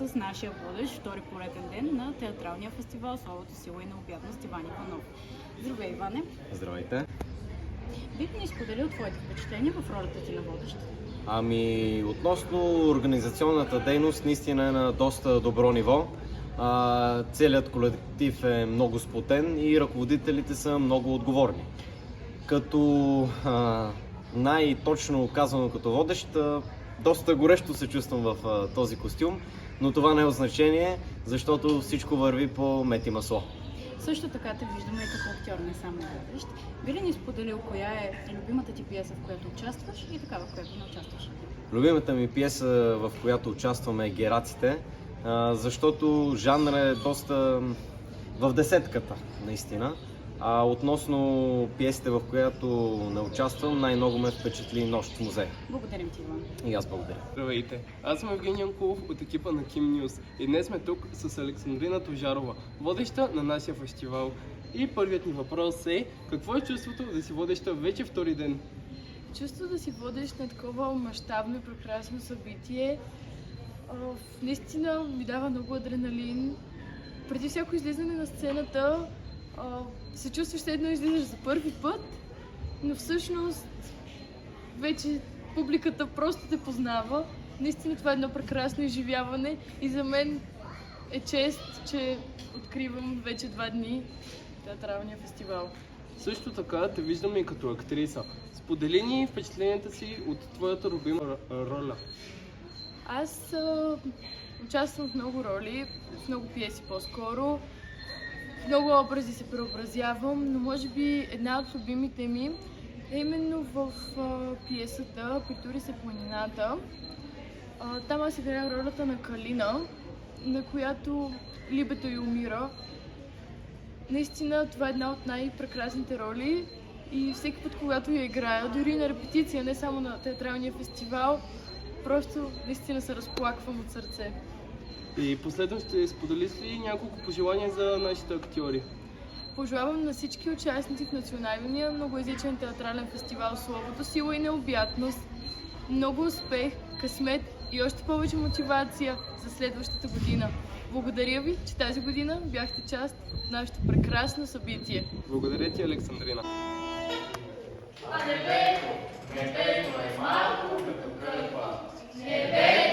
с нашия водещ втори пореден ден на театралния фестивал Словото, сила и необятност Иван Иванов. Здравей, Иване! Здравейте! Би ли ни споделил твоите впечатления в ролята ти на водещ? Относно организационната дейност, наистина е на доста добро ниво. Целият колектив е много сплотен и ръководителите са много отговорни. Като най-точно казано като водещ, доста горещо се чувствам в този костюм, но това не е от значение, защото всичко върви по мед и масло. Също така те виждаме и като актьор, не само водещ. Би ли ни споделил коя е любимата ти пиеса, в която участваш и така, в която не участваш? Любимата ми пиеса, в която участваме, е Гераците, защото жанр е доста в десетката, наистина. Относно пиесите, в която не участвам, най-много ме впечатли Нощ в музей. Благодарим ти, Иван. И аз благодаря. Здравейте! Аз съм Евгений Янкулов от екипа на Kim News и днес сме тук с Александрина Тожарова, водеща на нашия фестивал. И първият ни въпрос е: какво е чувството да си водеща вече втори ден? Чувство да си водещ на такова мащабно и прекрасно събитие наистина ми дава много адреналин. Преди всяко излизане на сцената се чувстваш, все едно излизаш за първи път, но всъщност вече публиката просто те познава. Наистина това е едно прекрасно изживяване и за мен е чест, че откривам вече 2 дни театралния фестивал. Също така те виждаме и като актриса. Сподели ни впечатленията си от твоята любима роля. Аз участвам в много роли, в много пиеси по-скоро. В много образи се преобразявам, но може би една от любимите ми е именно в пиесата "Притури се планината". Там аз играя ролята на Калина, на която либето й умира. Наистина това е една от най-прекрасните роли и всеки път, когато я играя, дори на репетиция, не само на театралния фестивал, просто наистина се разплаквам от сърце. И последно ще споделиш ли няколко пожелания за нашите актьори? Пожелавам на всички участници в националния многоезичен театрален фестивал Словото, сила и необятност много успех, късмет и още повече мотивация за следващата година. Благодаря ви, че тази година бяхте част от нашето прекрасно събитие. Благодаря ти, Александрина. Небето е малко като кърпа. Небето